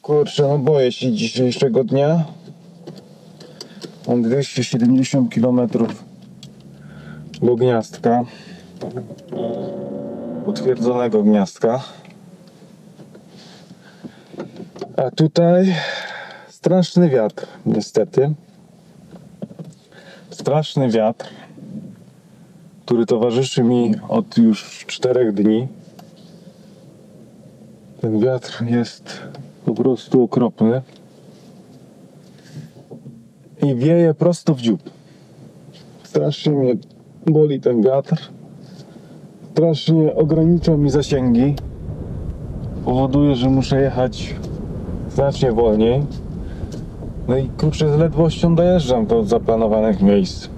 Kurczę, no boję się dzisiejszego dnia. Mam 270 km do gniazdka. Potwierdzonego gniazdka. A tutaj straszny wiatr, niestety. Straszny wiatr, który towarzyszy mi od już 4 dni. Ten wiatr jest po prostu okropny i wieje prosto w dziób. Strasznie mnie boli ten wiatr, strasznie ogranicza mi zasięgi, powoduje, że muszę jechać znacznie wolniej. No i kurczę, z ledwością dojeżdżam do zaplanowanych miejsc.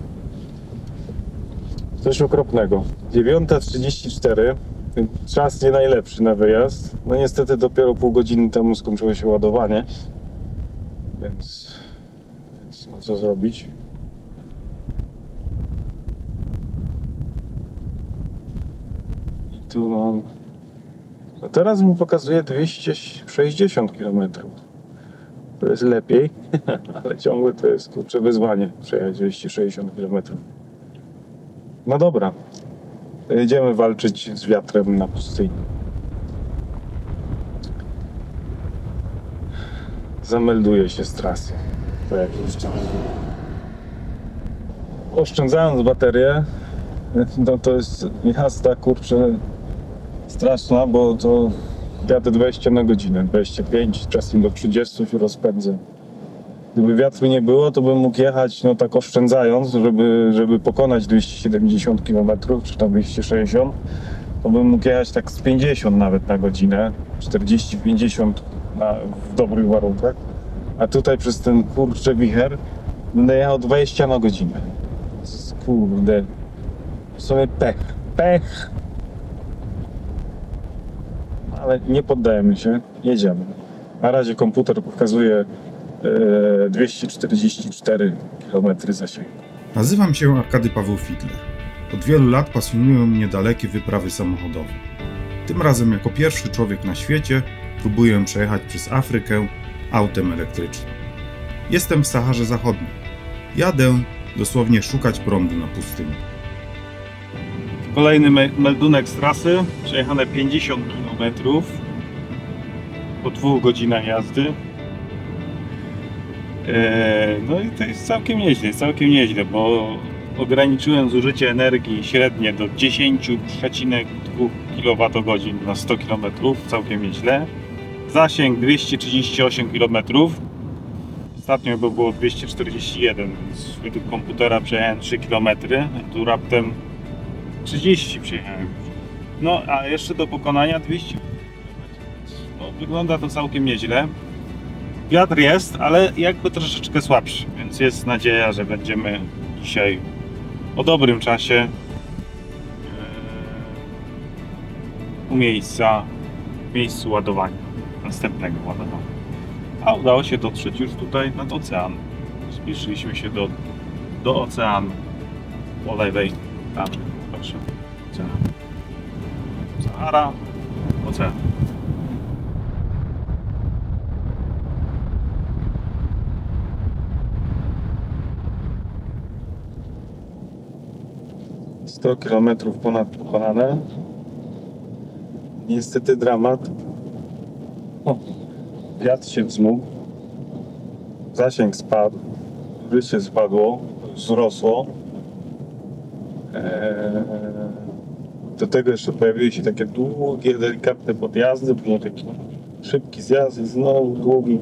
Coś okropnego. 9:34. Czas nie najlepszy na wyjazd. No niestety dopiero pół godziny temu skończyło się ładowanie. Więc no co zrobić? I tu mam... No teraz mi pokazuje 260 km. To jest lepiej, ale ciągle to jest kurczę wyzwanie przejechać 260 km. No dobra. Jedziemy walczyć z wiatrem na pustyni. Zamelduję się z trasy po jakimś czasie. Oszczędzając baterię, no to jest jazda kurczę straszna, bo to jadę 20 na godzinę, 25, czasem do 30 się rozpędzę. Gdyby wiatru nie było, to bym mógł jechać no tak oszczędzając, żeby pokonać 270 km, czy tam 260, to bym mógł jechać tak z 50 nawet na godzinę, 40-50 w dobrych warunkach. A tutaj przez ten kurczę wicher będę jechał 20 na godzinę. Kurde, w sumie pech. Ale nie poddajemy się, jedziemy. Na razie komputer pokazuje 244 km zasięgu. Nazywam się Arkady Paweł Fidler. Od wielu lat pasjonują mnie dalekie wyprawy samochodowe. Tym razem jako pierwszy człowiek na świecie próbuję przejechać przez Afrykę autem elektrycznym. Jestem w Saharze Zachodniej. Jadę dosłownie szukać prądu na pustyni. Kolejny meldunek z trasy. Przejechane 50 km po 2 godzinach jazdy. No i to jest całkiem nieźle, bo ograniczyłem zużycie energii średnie do 10,2 kWh na 100 km, całkiem nieźle. Zasięg 238 km, ostatnio było 241, więc według komputera przejechałem 3 km, a tu raptem 30 przejechałem. No a jeszcze do pokonania 200 km. No, wygląda to całkiem nieźle. Wiatr jest, ale jakby troszeczkę słabszy, więc jest nadzieja, że będziemy dzisiaj o dobrym czasie u miejscu ładowania, następnego ładowania. A udało się dotrzeć już tutaj nad ocean. Zbliżyliśmy się do oceanu, po lewej, tam, proszę, ocean. Sahara, ocean. ...100 km ponad pokonane. Niestety dramat. O, wiatr się wzmógł. Zasięg spadł. Życie spadło. Wzrosło. Do tego jeszcze pojawiły się takie długie, delikatne podjazdy, później taki szybki zjazd i znowu długi,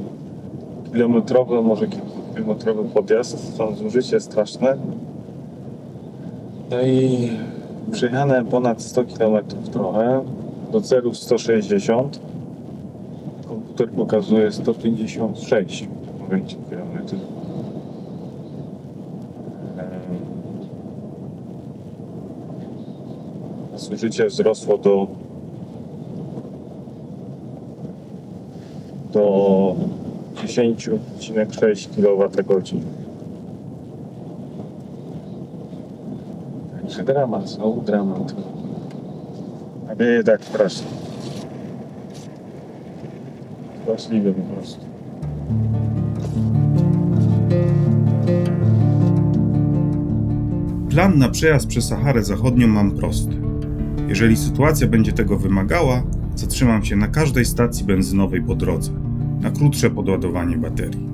kilometrowy, może kilkukilometrowy podjazd. Są zużycie straszne. No i przejechane ponad 100 km trochę, do celu 160. Komputer pokazuje 156 km. Zużycie wzrosło do 10,6 kWh. Także dramat, znowu dramat. A wieje tak strasznie. Straszliwe po prostu. Plan na przejazd przez Saharę Zachodnią mam prosty. Jeżeli sytuacja będzie tego wymagała, zatrzymam się na każdej stacji benzynowej po drodze, na krótsze podładowanie baterii.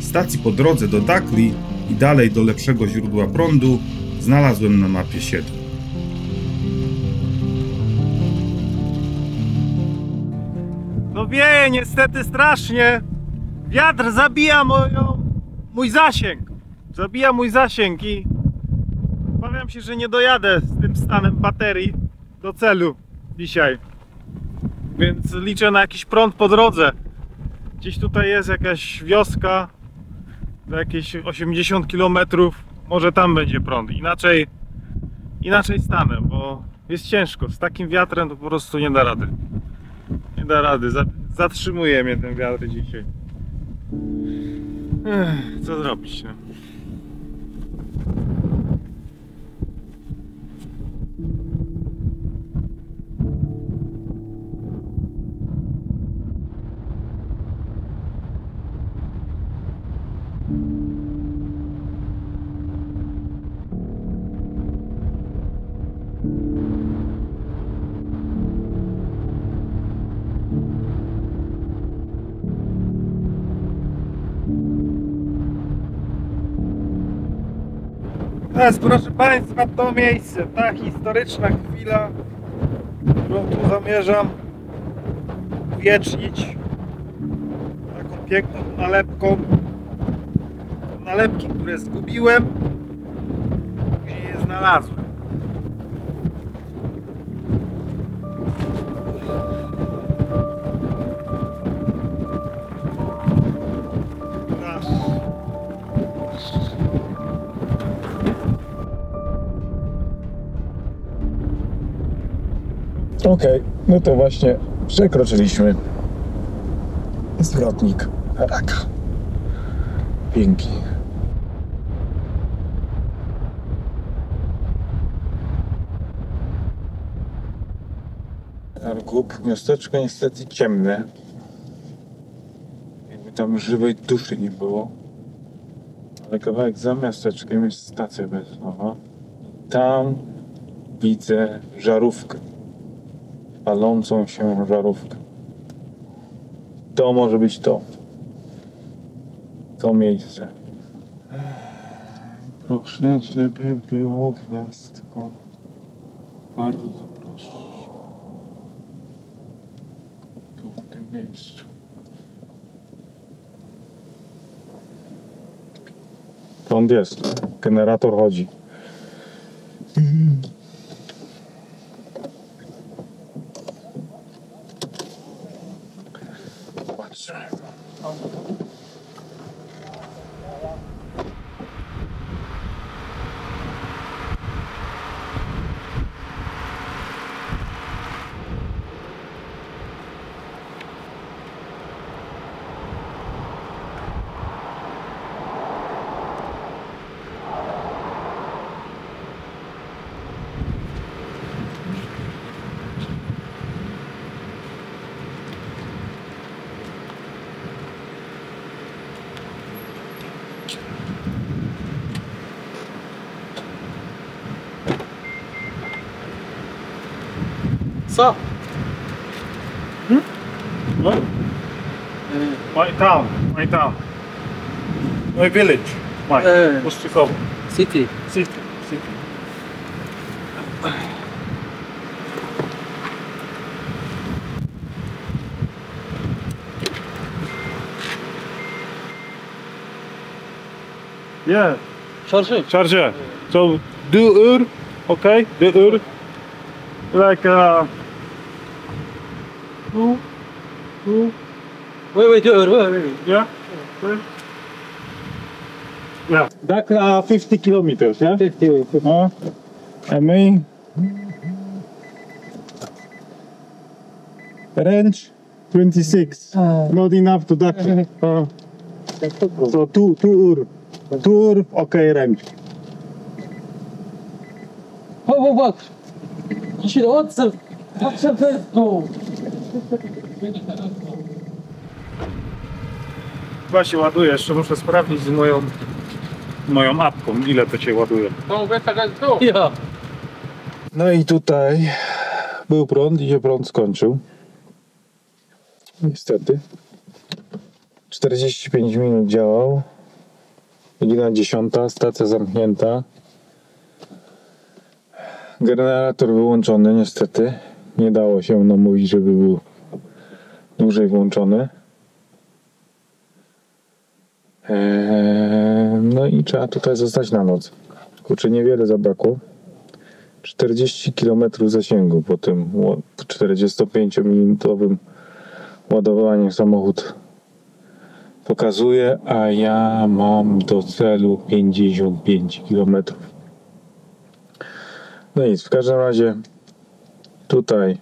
Stacji po drodze do Dakli i dalej do lepszego źródła prądu znalazłem na mapie 7. No wieje niestety strasznie. Wiatr zabija mój zasięg. Zabija mój zasięg i obawiam się, że nie dojadę z tym stanem baterii do celu dzisiaj. Więc liczę na jakiś prąd po drodze. Gdzieś tutaj jest jakaś wioska za jakieś 80 km. Może tam będzie prąd. Inaczej stanę, bo jest ciężko. Z takim wiatrem to po prostu nie da rady. Nie da rady. Zatrzymuje mnie ten wiatr dzisiaj. Co zrobić? No? Teraz, proszę Państwa, to miejsce, ta historyczna chwila, którą tu zamierzam uwiecznić taką piękną nalepką. Nalepki, które zgubiłem, później je znalazłem. Okej, no to właśnie przekroczyliśmy zwrotnik Raka. Pięknie. Argup, miasteczko niestety ciemne. Jakby tam żywej duszy nie było. Ale kawałek za miasteczkiem jest stacja benzynowa. Tam widzę żarówkę. Palącą się żarówkę. To może być to. To miejsce. Proszę, żeby było gwiazdko. Bardzo proszę. Tu w tym miejscu. Prąd jest. Generator chodzi. Co? No? My town. My village. Ostrzykowo. City. City. Yeah. Charge. So duur, okay, duur. Like two. Wait. Yeah. Okay. Yeah. Back 50 kilometers, yeah. 50. I mean, range 26. Not enough to duck. So two ur, okay range. What? What's the no. Chyba się ładuje, jeszcze muszę sprawdzić z moją apką, ile to się ładuje. Yeah. No i tutaj był prąd i się prąd skończył. Niestety. 45 minut działał. Godzina 10, stacja zamknięta. Generator wyłączony, niestety. Nie dało się namówić, żeby był dłużej włączony. No i trzeba tutaj zostać na noc. Kurczę, niewiele zabrakło. 40 km zasięgu po tym 45-minutowym ładowaniu samochód pokazuje, a ja mam do celu 55 km. No nic, w każdym razie tutaj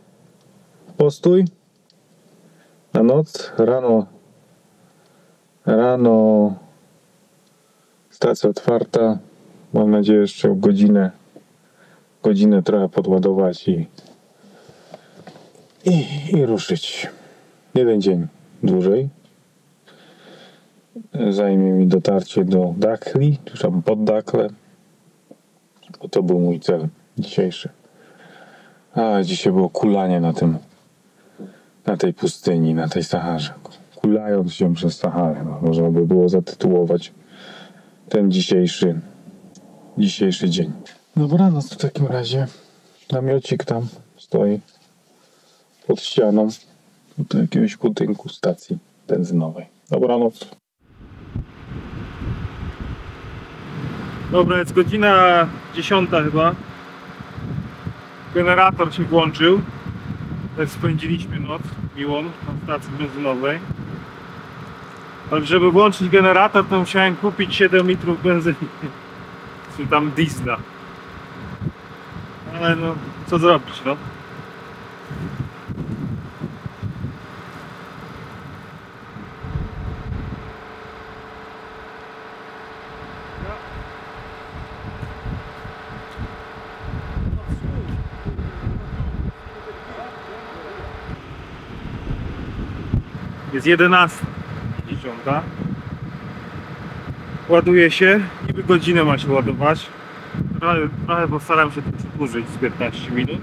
postój na noc, rano stacja otwarta, mam nadzieję jeszcze w godzinę trochę podładować i ruszyć. Jeden dzień dłużej zajmie mi dotarcie do Dakhli, czy tam pod Dakle, bo to był mój cel dzisiejszy. A dzisiaj było kulanie na tej pustyni, na tej Saharze. Kulając się przez Saharę, można by było zatytułować ten dzisiejszy dzień. Dobranoc w takim razie. Namiocik tam stoi pod ścianą do jakiegoś budynku stacji benzynowej. Dobranoc. Dobra, jest godzina 10 chyba. Generator się włączył. Tak spędziliśmy noc miłą na stacji benzynowej. Ale żeby włączyć generator, to musiałem kupić 7 litrów benzyny. Czy tam diesla. Ale no, co zrobić, no? Jest 11:10. Ładuje się, niby godzinę ma się ładować. Trochę postaram się tu przedłużyć z 15 minut.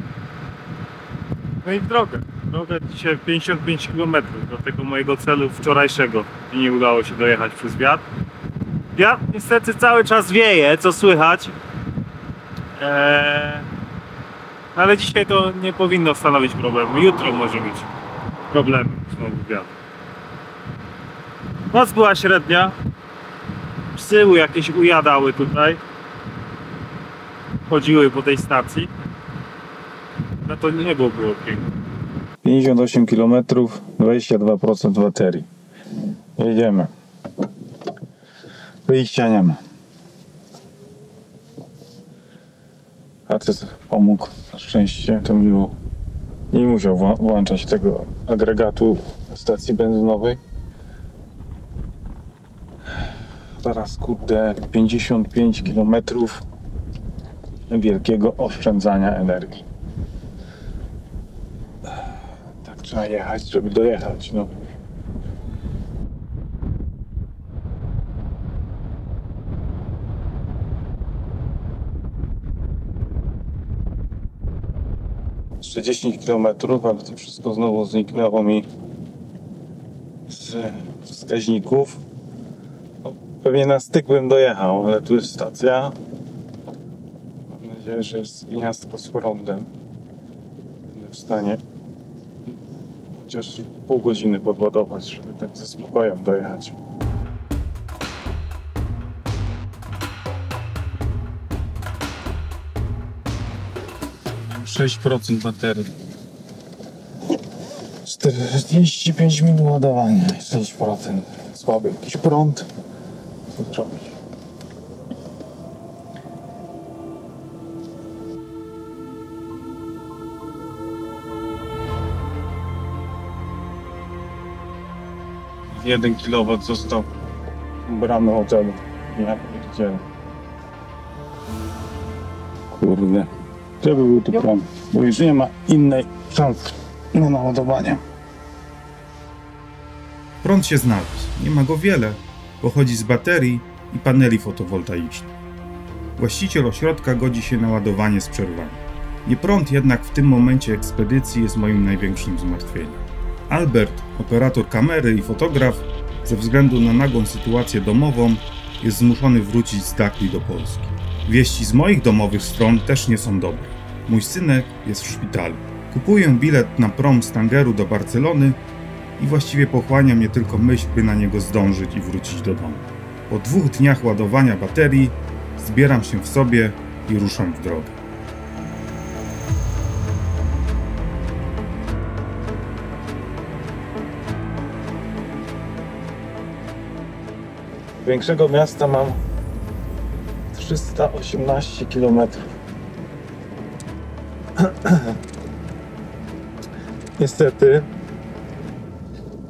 No i w drogę. Droga dzisiaj 55 km do tego mojego celu wczorajszego. I nie udało się dojechać przez wiatr. Wiatr niestety cały czas wieje, co słychać. Ale dzisiaj to nie powinno stanowić problemu. Jutro może być problem znowu wiatr. Noc była średnia. Psy jakieś ujadały tutaj. Chodziły po tej stacji. No to niebo było piękne. 58 km, 22% baterii. Jedziemy. Wyjścia nie ma. A ty pomógł, na szczęście to miło. Nie musiał włączać tego agregatu stacji benzynowej. Teraz kurde 55 km wielkiego oszczędzania energii. Tak trzeba jechać, żeby dojechać. No. Jeszcze 10 km, ale to wszystko znowu zniknęło mi bez wskaźników. No, pewnie na styk bym dojechał, ale tu jest stacja. Mam nadzieję, że jest gniazdko z prądem. Będę w stanie chociaż pół godziny podładować, żeby tak ze spokojem dojechać. Mam 6% baterii. 45 minut ładowania, 6%. Słaby jakiś prąd. Co zrobić? Jeden kilowat został brany hotelu. Ja pierdzielę. Kurde. Żeby był tu prąd, bo już nie ma innej szansy na naładowanie. Prąd się znalazł. Nie ma go wiele. Pochodzi z baterii i paneli fotowoltaicznych. Właściciel ośrodka godzi się na ładowanie z przerwami. Nie prąd jednak w tym momencie ekspedycji jest moim największym zmartwieniem. Albert, operator kamery i fotograf, ze względu na nagłą sytuację domową, jest zmuszony wrócić z Dakli do Polski. Wieści z moich domowych stron też nie są dobre. Mój synek jest w szpitalu. Kupuję bilet na prom z Tangeru do Barcelony i właściwie pochłania mnie tylko myśl, by na niego zdążyć i wrócić do domu. Po 2 dniach ładowania baterii zbieram się w sobie i ruszam w drogę. Większego miasta mam 318 km. Niestety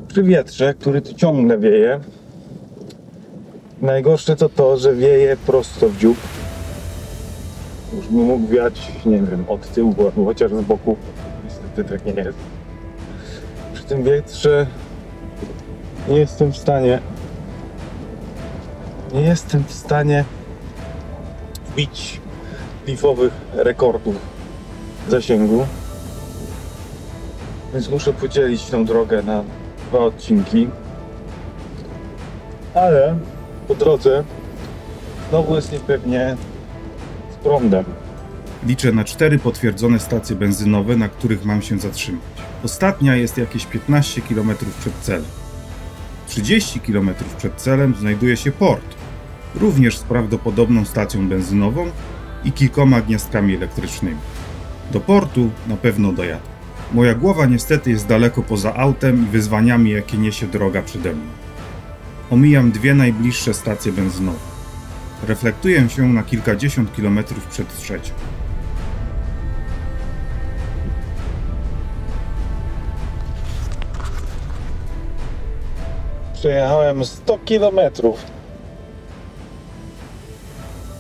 przy wietrze, który tu ciągle wieje, najgorsze to to, że wieje prosto w dziób. Już by mógł wiać, nie wiem, od tyłu albo chociaż z boku. Niestety tak nie jest. Przy tym wietrze nie jestem w stanie wbić lifowych rekordów zasięgu, więc muszę podzielić tą drogę na 2 odcinki, ale po drodze znowu jest niepewnie z prądem. Liczę na 4 potwierdzone stacje benzynowe, na których mam się zatrzymać. Ostatnia jest jakieś 15 km przed celem. 30 km przed celem znajduje się port, również z prawdopodobną stacją benzynową i kilkoma gniazdkami elektrycznymi. Do portu na pewno dojadę. Moja głowa niestety jest daleko poza autem i wyzwaniami, jakie niesie droga przede mną. Omijam 2 najbliższe stacje benzynowe. Reflektuję się na kilkadziesiąt kilometrów przed trzecią. Przejechałem 100 km.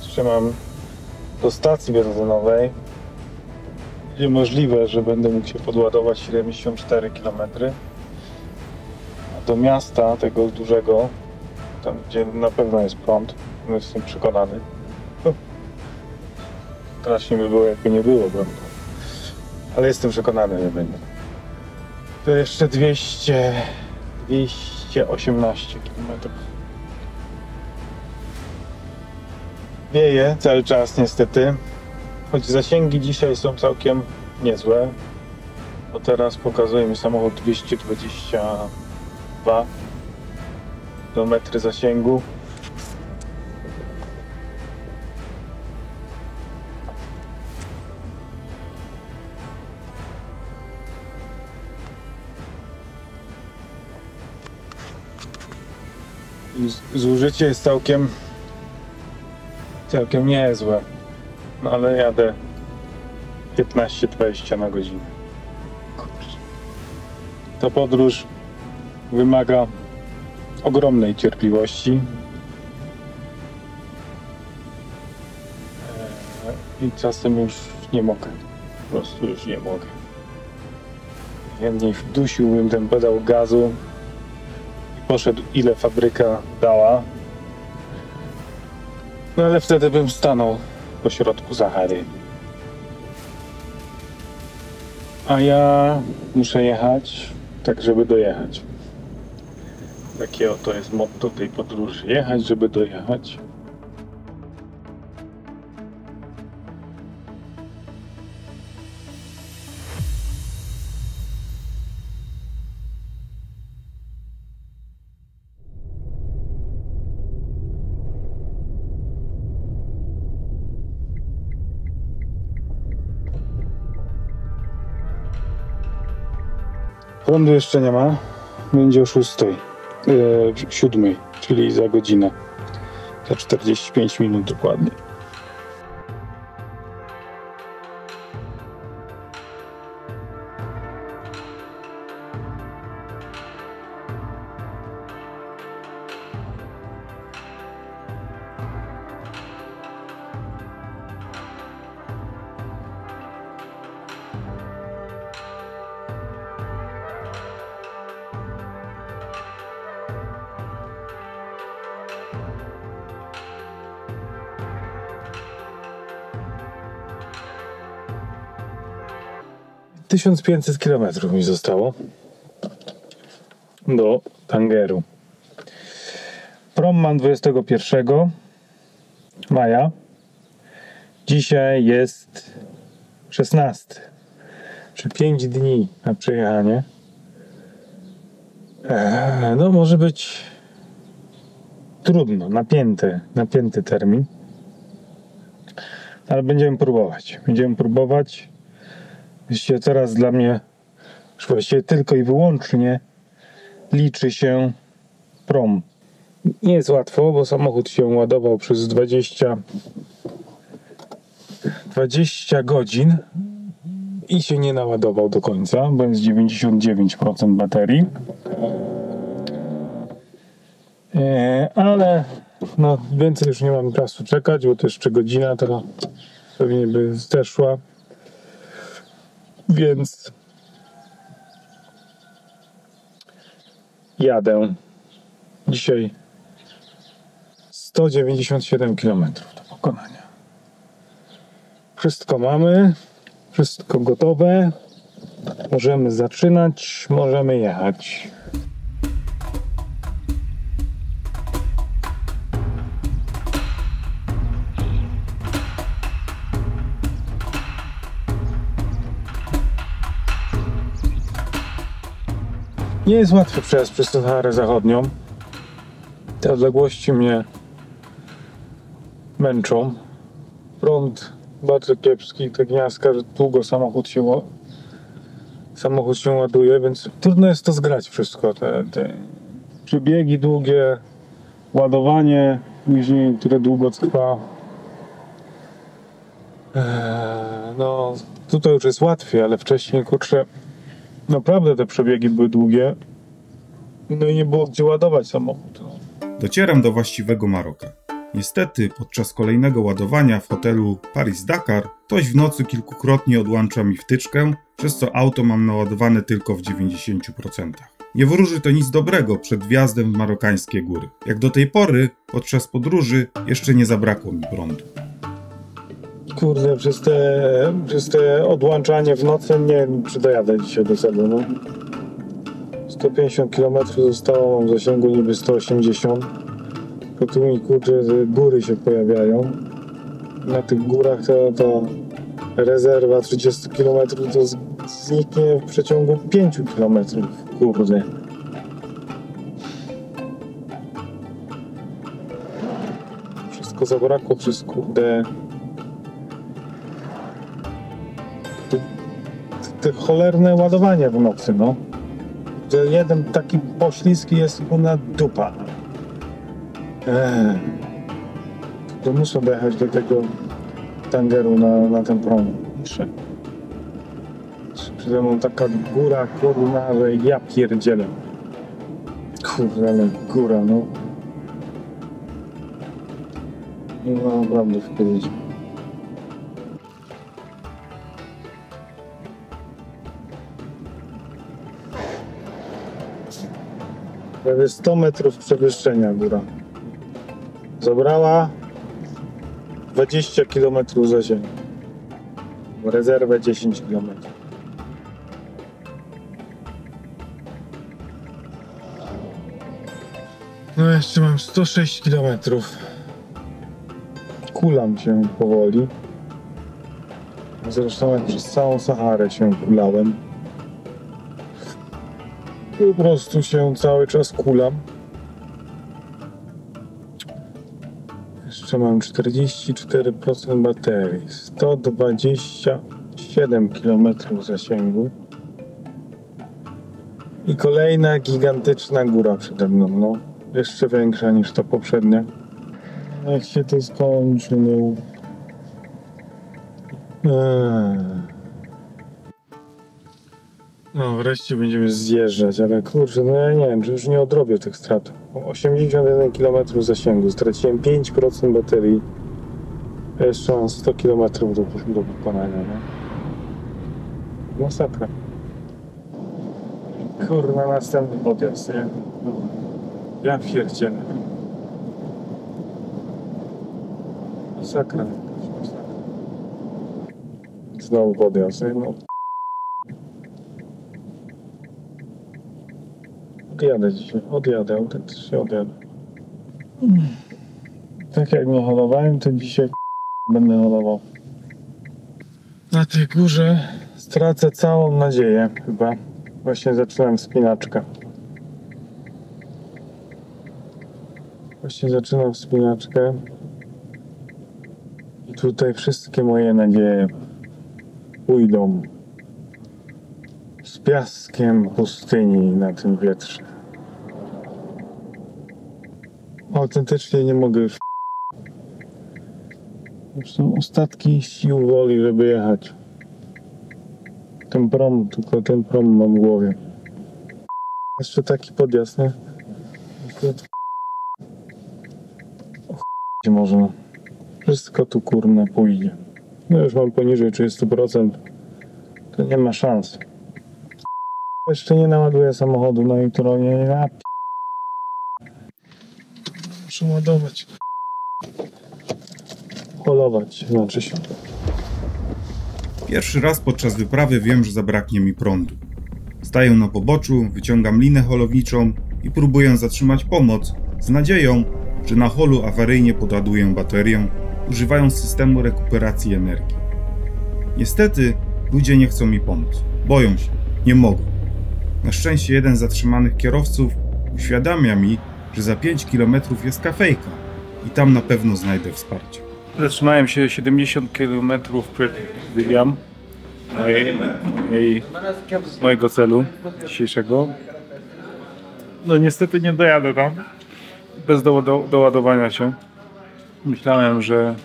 Trzymam do stacji benzynowej, gdzie możliwe, że będę mógł się podładować 74 km. A do miasta tego dużego, tam gdzie na pewno jest prąd, jestem przekonany. Strasznie by było, jakby nie było prądu. Ale jestem przekonany, że będzie. To jeszcze 218 km. Wieje cały czas niestety, choć zasięgi dzisiaj są całkiem niezłe, bo teraz pokazuje mi samochód 222 km zasięgu. Zużycie jest całkiem niezłe, no ale jadę 15-20 na godzinę. Ta podróż wymaga ogromnej cierpliwości i czasem już nie mogę, po prostu już nie mogę. Chętniej wdusiłbym ten pedał gazu i poszedł, ile fabryka dała. No ale wtedy bym stanął pośrodku Sahary. A ja muszę jechać tak, żeby dojechać. Takie oto jest motto tej podróży. Jechać, żeby dojechać. Prądu jeszcze nie ma. Będzie o 7, czyli za godzinę. Za 45 minut dokładnie. - 1500 km mi zostało do Tangeru. Prom mam 21 maja. Dzisiaj jest 16. Czy 5 dni na przejechanie. No może być trudno, napięty termin. Ale będziemy próbować. Właściwie teraz dla mnie już właściwie tylko i wyłącznie liczy się prom. Nie jest łatwo, bo samochód się ładował przez 20 godzin i się nie naładował do końca, bo jest 99% baterii. Ale no, więcej już nie mam czasu czekać, bo to jeszcze godzina, to pewnie by zeszła. Więc jadę. Dzisiaj 197 km do pokonania. Wszystko mamy, wszystko gotowe. Możemy zaczynać, możemy jechać. Nie jest łatwy przejazd przez Saharę Zachodnią. Te odległości mnie męczą. Prąd bardzo kiepski, tak gniazda, że długo samochód się ładuje, więc trudno jest to zgrać wszystko. Te przebiegi długie, ładowanie później, które długo trwa. No, tutaj już jest łatwiej, ale wcześniej, kurczę, naprawdę te przebiegi były długie. No i nie było gdzie ładować samochód. Docieram do właściwego Maroka. Niestety, podczas kolejnego ładowania w hotelu Paris-Dakar, ktoś w nocy kilkukrotnie odłącza mi wtyczkę, przez co auto mam naładowane tylko w 90%. Nie wróży to nic dobrego przed wjazdem w marokańskie góry. Jak do tej pory, podczas podróży, jeszcze nie zabrakło mi prądu. Kurde, przez te odłączanie w nocy nie przydajadę dzisiaj do celu, no. 150 km zostało, mam w zasięgu niby 180. Tylko tu mi, kurczę, góry się pojawiają. Na tych górach to rezerwa 30 km to zniknie w przeciągu 5 km, kurde. Wszystko zabrakło przez, kurde, te cholerne ładowanie w nocy, no. Że jeden taki poślizgi jest na dupa. To muszę dojechać do tego Tangeru na ten prom. Przede mną taka góra, kurna, że ja pierdzielę. Kurde, ale góra, no. No naprawdę wpierdzić. Prawie 100 metrów przewyższenia góra. Zabrała 20 km zasięgu. Rezerwę 10 km. Jeszcze mam 106 km. Kulam się powoli. Zresztą jak przez całą Saharę się kulałem. Po prostu się cały czas kulam. Jeszcze mam 44% baterii. 127 km zasięgu. I kolejna gigantyczna góra przede mną, no. Jeszcze większa niż ta poprzednia. Jak się to skończy, no. No wreszcie będziemy zjeżdżać, ale kurczę, no ja nie wiem, czy już nie odrobię tych strat. 81 km zasięgu, straciłem 5% baterii. Jeszcze mam 100 km do wykonania, nie? Masakra. Kurwa, następny podjazd, nie? Ja pierdzielę. Masakra jakaś, masakra. Znowu podjazd, nie? No. Odjadę dzisiaj, odjadę, autentycznie odjadę. Tak jak nie holowałem, to dzisiaj będę holował. Na tej górze stracę całą nadzieję chyba. Właśnie zaczynam wspinaczkę. I tutaj wszystkie moje nadzieje pójdą z piaskiem pustyni na tym wietrze. Autentycznie nie mogę już. Są ostatki sił woli, żeby jechać. Tylko ten prom mam w głowie. Jeszcze taki podjazd, nie? Można. Wszystko tu kurna pójdzie. No już mam poniżej 30%. To nie ma szans. Jeszcze nie naładuję samochodu na jutro. Muszę ładować. Holować, znaczy się. Pierwszy raz podczas wyprawy wiem, że zabraknie mi prądu. Staję na poboczu, wyciągam linę holowniczą i próbuję zatrzymać pomoc z nadzieją, że na holu awaryjnie podładuję baterię, używając systemu rekuperacji energii. Niestety ludzie nie chcą mi pomóc. Boją się, nie mogą. Na szczęście jeden z zatrzymanych kierowców uświadamia mi, że za 5 km jest kafejka i tam na pewno znajdę wsparcie. Zatrzymałem się 70 km przed William, mojego celu dzisiejszego. No niestety nie dojadę tam bez doładowania się. Myślałem, że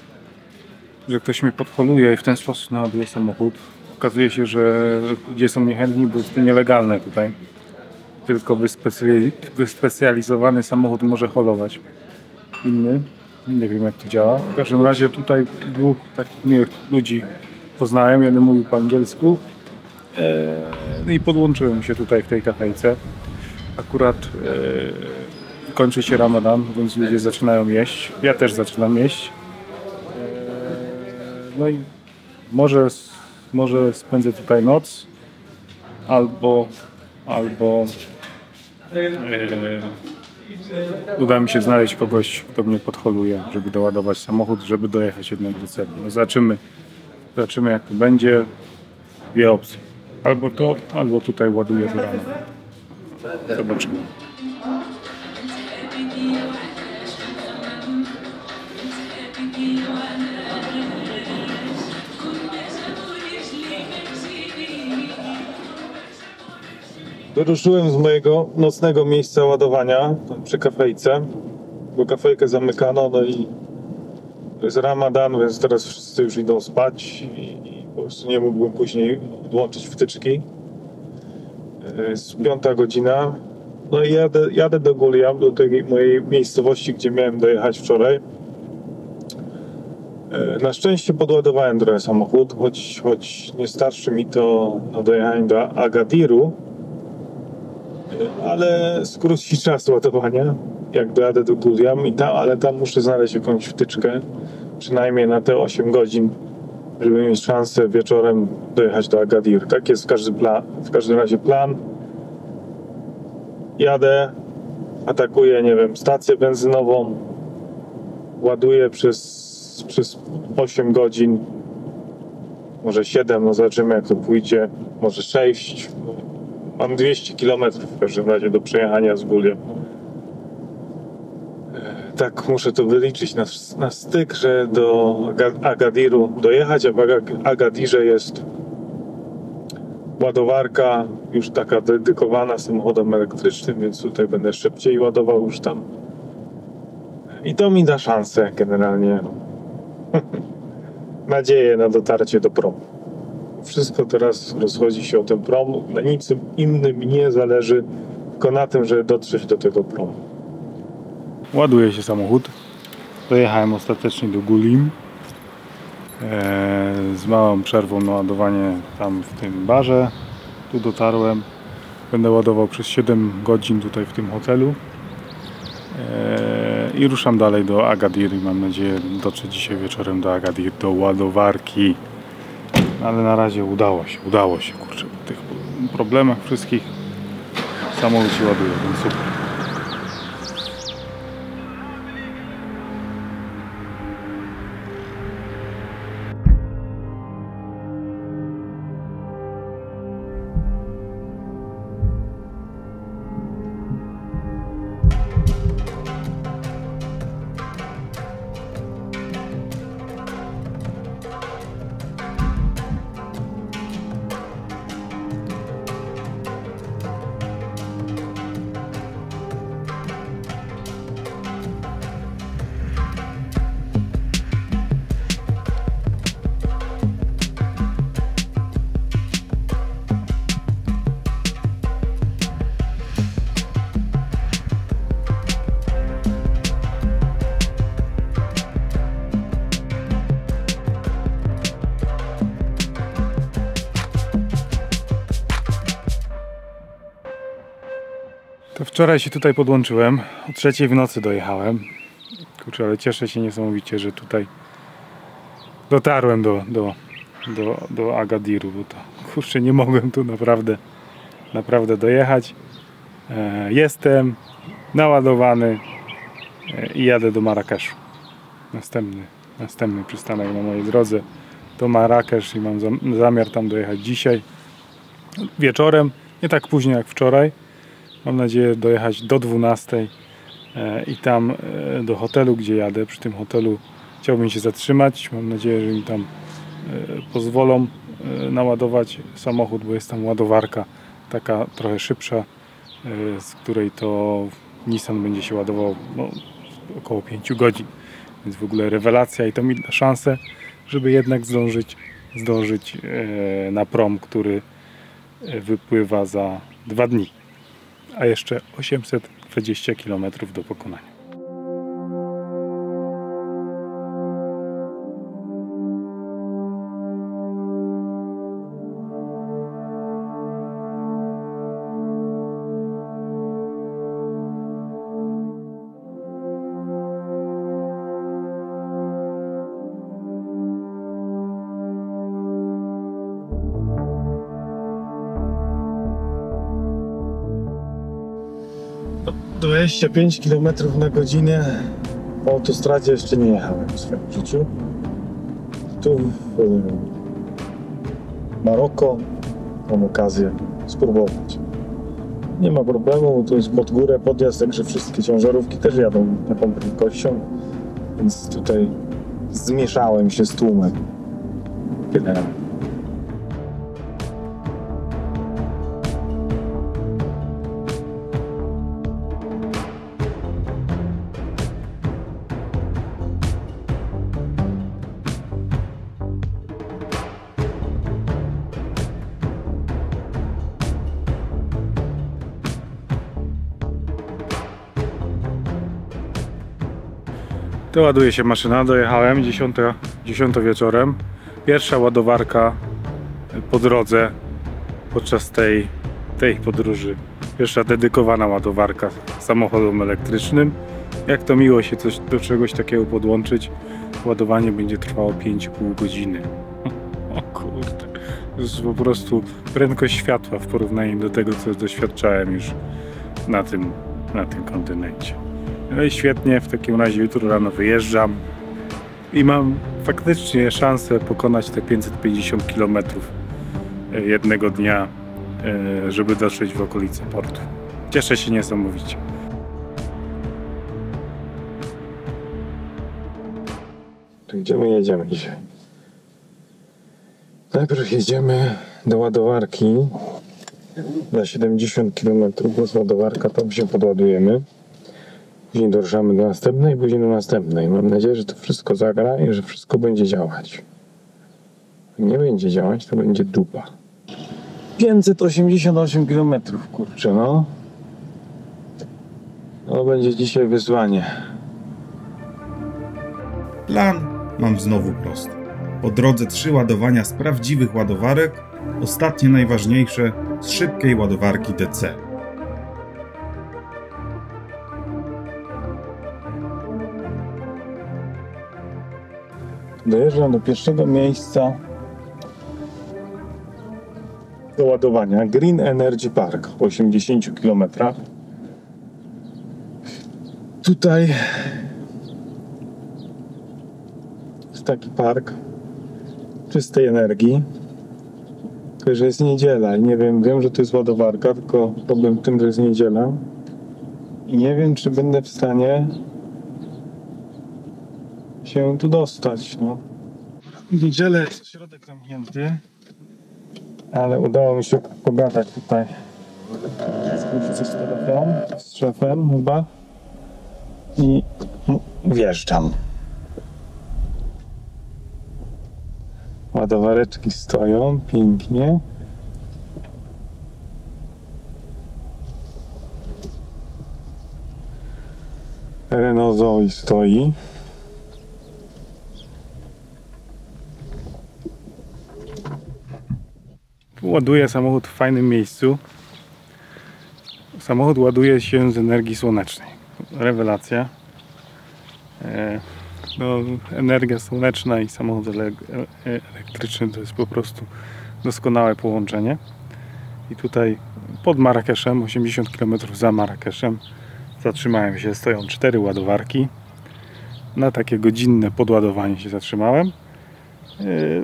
ktoś mnie podholuje i w ten sposób naładuje samochód. Okazuje się, że ludzie są niechętni, bo jest to nielegalne tutaj. Tylko wyspecjalizowany samochód może holować. Inny. Nie wiem jak to działa. W każdym razie tutaj dwóch takich miłych ludzi poznałem. Jeden mówił po angielsku. No i podłączyłem się tutaj w tej kafejce. Akurat kończy się Ramadan, więc ludzie zaczynają jeść. Ja też zaczynam jeść. No i może spędzę tutaj noc. Albo uda mi się znaleźć kogoś, kto mnie podholuje, żeby doładować samochód, żeby dojechać jednak do celu. No zobaczymy jak to będzie. Dwie opcje. Albo to, albo tutaj ładuję do rana. Zobaczymy. Wyruszyłem z mojego nocnego miejsca ładowania przy kafejce, bo kafejkę zamykano, no i to jest Ramadan, więc teraz wszyscy już idą spać i po prostu nie mógłbym później odłączyć wtyczki. Jest 5 godzina, no i jadę do Guliam, do tej mojej miejscowości, gdzie miałem dojechać wczoraj. Na szczęście podładowałem trochę samochód, choć nie starczy mi to na dojechanie do Agadiru. Ale skróci czas ładowania, jak dojadę do Guliam, ale tam muszę znaleźć jakąś wtyczkę, przynajmniej na te 8 godzin, żeby mieć szansę wieczorem dojechać do Agadir. Tak jest w każdym razie plan. Jadę atakuję, nie wiem, stację benzynową, ładuję przez 8 godzin, może 7, no zobaczymy jak to pójdzie, może 6. Mam 200 km w każdym razie do przejechania z Guliem. Tak, muszę to wyliczyć na styk, że do Agadiru dojechać, a w Agadirze jest ładowarka już taka dedykowana samochodom elektrycznym, więc tutaj będę szybciej ładował już tam. I to mi da szansę generalnie. Nadzieję na dotarcie do promu. Wszystko teraz rozchodzi się o ten prom. Na nic innym nie zależy, tylko na tym, żeby dotrzeć do tego promu. Ładuje się samochód. Dojechałem ostatecznie do Gulim. Z małą przerwą na ładowanie tam w tym barze. Tu dotarłem. Będę ładował przez 7 godzin tutaj w tym hotelu. I ruszam dalej do Agadir i mam nadzieję dotrzeć dzisiaj wieczorem do Agadir, do ładowarki. Ale na razie udało się, kurczę, po tych problemach wszystkich samochód się ładuje, więc super. To wczoraj się tutaj podłączyłem, o 3:00 w nocy dojechałem. Kurczę, ale cieszę się niesamowicie, że tutaj dotarłem do Agadiru, bo to kurczę nie mogłem tu naprawdę dojechać. Jestem naładowany i jadę do Marrakeszu. Następny przystanek na mojej drodze to Marrakesz i mam zamiar tam dojechać dzisiaj wieczorem, nie tak późno jak wczoraj. Mam nadzieję dojechać do 12:00 i tam do hotelu, gdzie jadę. Przy tym hotelu chciałbym się zatrzymać. Mam nadzieję, że mi tam pozwolą naładować samochód, bo jest tam ładowarka taka trochę szybsza, z której to Nissan będzie się ładował około 5 godzin. Więc w ogóle rewelacja i to mi da szansę, żeby jednak zdążyć na prom, który wypływa za 2 dni. A jeszcze 820 km do pokonania. Do 25 km na godzinę po autostradzie jeszcze nie jechałem w swoim życiu. Tu w Maroko mam okazję spróbować. Nie ma problemu, bo tu jest pod górę podjazd, także wszystkie ciężarówki też jadą taką prędkością, więc tutaj zmieszałem się z tłumem. Generalnie. To ładuje się maszyna, dojechałem 10 wieczorem. Pierwsza ładowarka po drodze podczas tej podróży. Pierwsza dedykowana ładowarka samochodom elektrycznym. Jak to miło się do czegoś takiego podłączyć. Ładowanie będzie trwało 5,5 godziny. O kurde, to jest po prostu prędkość światła w porównaniu do tego, co doświadczałem już na tym na tym kontynencie. No i świetnie, w takim razie jutro rano wyjeżdżam i mam faktycznie szansę pokonać te 550 km jednego dnia, żeby dotrzeć w okolice portu. Cieszę się niesamowicie. Gdzie my jedziemy dzisiaj? Najpierw jedziemy do ładowarki za 70 km, bo jest ładowarka, tam się podładujemy. Później doruszamy do następnej, później do następnej. Mam nadzieję, że to wszystko zagra i że wszystko będzie działać. Jak nie będzie działać, to będzie dupa. 588 km, kurczę, no. To będzie dzisiaj wyzwanie. Plan mam znowu prosty. Po drodze 3 ładowania z prawdziwych ładowarek, ostatnie najważniejsze z szybkiej ładowarki DC. Dojeżdżam do pierwszego miejsca do ładowania. Green Energy Park po 80 km. Tutaj jest taki park czystej energii. Tylko że jest niedziela i nie wiem, że to jest ładowarka, tylko problem w tym, że jest niedziela. I nie wiem, czy będę w stanie się tu dostać, no. W niedzielę jest ośrodek zamknięty, ale udało mi się pogadać tutaj z szefem chyba i wjeżdżam. Ładowareczki stoją pięknie. Renault Zoe stoi. Ładuję samochód w fajnym miejscu. Samochód ładuje się z energii słonecznej. Rewelacja. No, energia słoneczna i samochód elektryczny to jest po prostu doskonałe połączenie. I tutaj pod Marrakeszem, 80 km za Marrakeszem, zatrzymałem się. Stoją 4 ładowarki. Na takie godzinne podładowanie się zatrzymałem,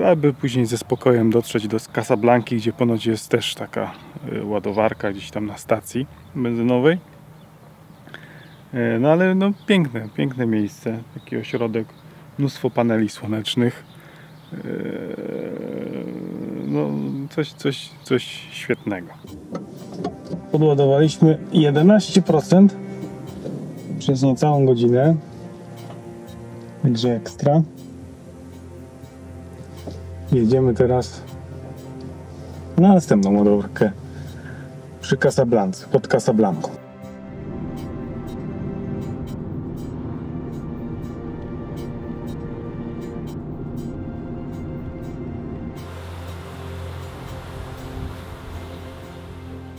aby później ze spokojem dotrzeć do Casablanki, gdzie ponoć jest też taka ładowarka gdzieś tam na stacji benzynowej. No ale no piękne miejsce, taki ośrodek, mnóstwo paneli słonecznych, no coś świetnego. Podładowaliśmy 11% przez niecałą godzinę, także ekstra. Jedziemy teraz na następną ładowarkę przy Casablance, pod Casablanką.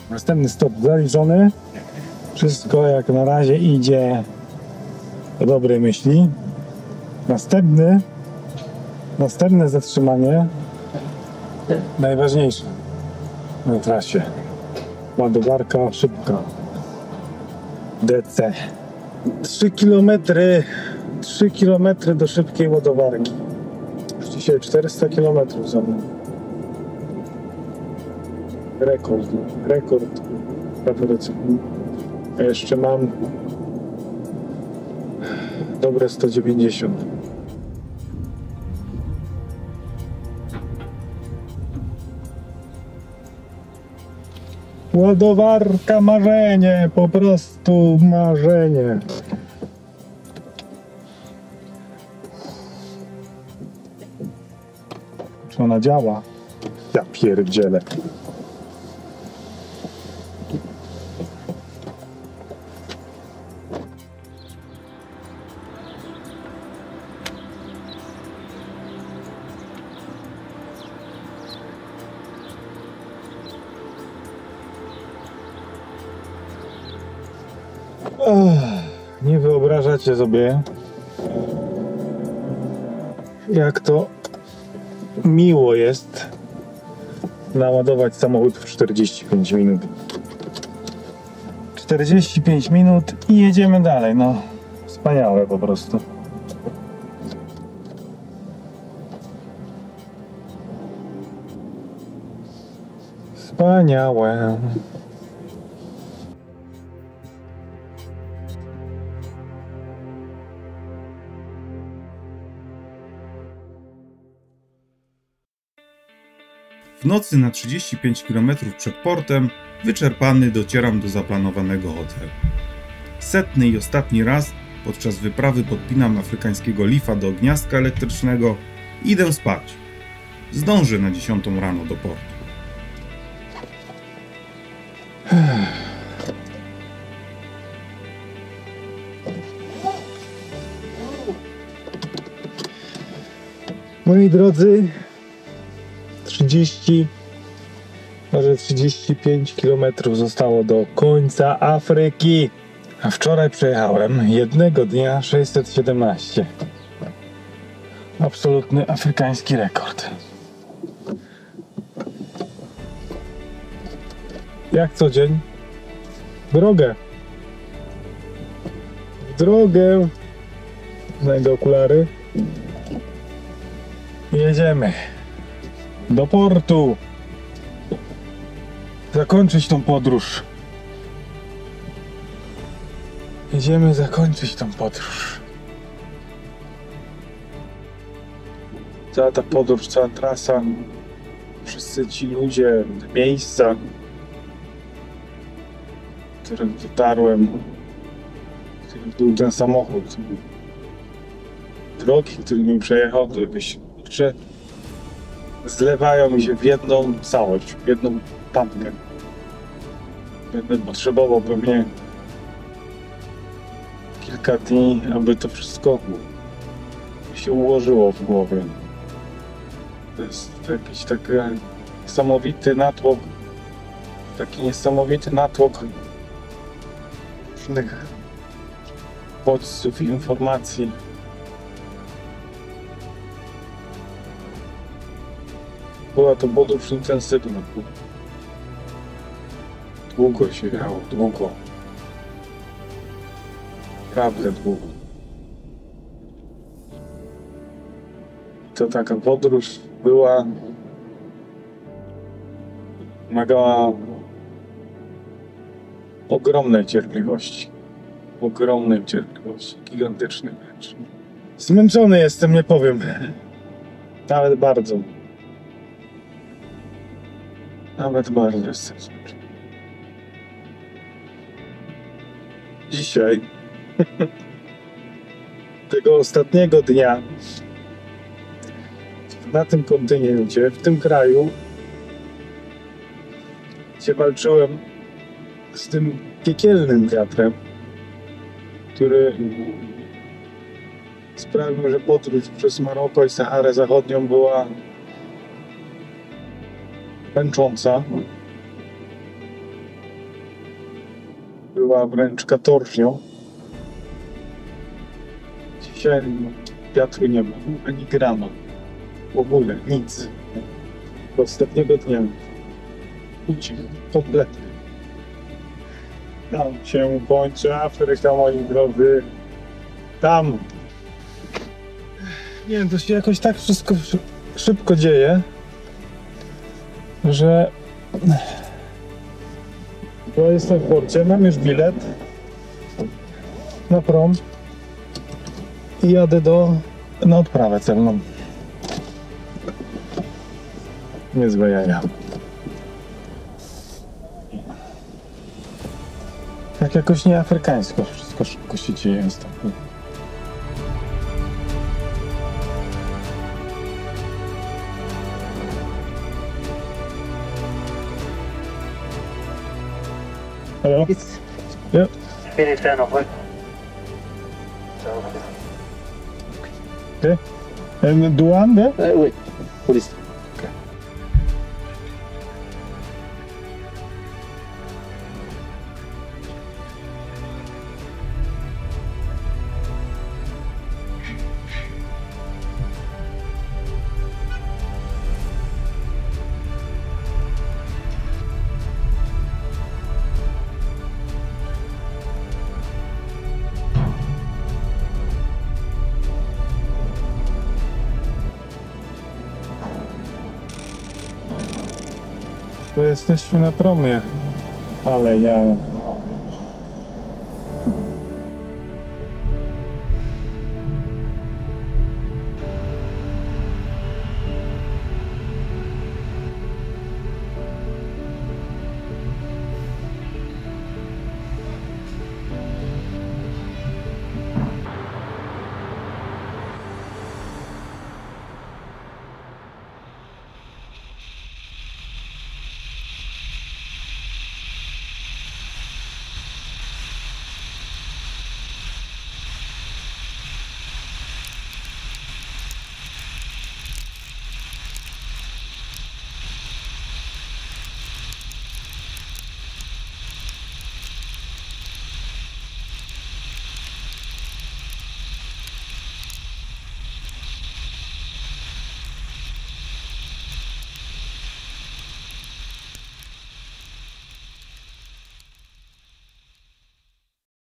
Następny stop zaliczony. Wszystko jak na razie idzie do dobrej myśli. Następne zatrzymanie, najważniejsze na trasie. Ładowarka szybka DC. 3 km do szybkiej ładowarki. Już dzisiaj 400 km za mną. Rekord. A jeszcze mam dobre 190. Ładowarka marzenie, po prostu marzenie. Czy ona działa? Ja pierdzielę. Nie wyobrażacie sobie, jak to miło jest naładować samochód w 45 minut. 45 minut i jedziemy dalej. No, wspaniałe po prostu. Wspaniałe. W nocy na 35 km przed portem, wyczerpany, docieram do zaplanowanego hotelu. Setny i ostatni raz podczas wyprawy podpinam afrykańskiego lifa do gniazdka elektrycznego i idę spać. Zdążę na 10 rano do portu. Moi drodzy, 30, może 35 km zostało do końca Afryki. A wczoraj przejechałem jednego dnia 617. Absolutny afrykański rekord. Jak co dzień? W drogę. W drogę. Znajdę okulary. Jedziemy do portu. Zakończyć tą podróż. Jedziemy zakończyć tą podróż. Cała ta podróż, cała trasa, wszyscy ci ludzie, te miejsca, w których dotarłem, w których był ten samochód, drogi, którymi przejechał, to jakieś kurcze zlewają mi się w jedną całość, w jedną papkę. Będę potrzebował pewnie kilka dni, aby to wszystko się ułożyło w głowie. To jest jakiś taki niesamowity natłok, różnych bodźców i informacji. Była to podróż intensywna. Długo się jechało, długo. Naprawdę długo. To taka podróż była, wymagała ogromnej cierpliwości, gigantycznej wręcz. Zmęczony jestem, nie powiem, nawet bardzo jestem zmęczony. Dzisiaj, tego ostatniego dnia na tym kontynencie, w tym kraju, gdzie walczyłem z tym piekielnym wiatrem, który sprawił, że podróż przez Maroko i Saharę Zachodnią była męcząca. Była wręcz katorżnią. Dzisiaj wiatru nie ma, ani grama. W ogóle nic. Do ostatniego dnia. Uciekł kompletnie. Tam się kończy Afryka, moi drodzy. Tam. Nie wiem, to się jakoś tak wszystko szybko dzieje, że bo jestem w porcie, mam już bilet na prom i jadę na odprawę celną. Niezłe jaja. Tak jakoś nie afrykańsko wszystko szybko się dzieje ostatnio. Hello? Yep. Finish that off, Okay. And the one there? Wait, police. To jesteśmy na promie, ale ja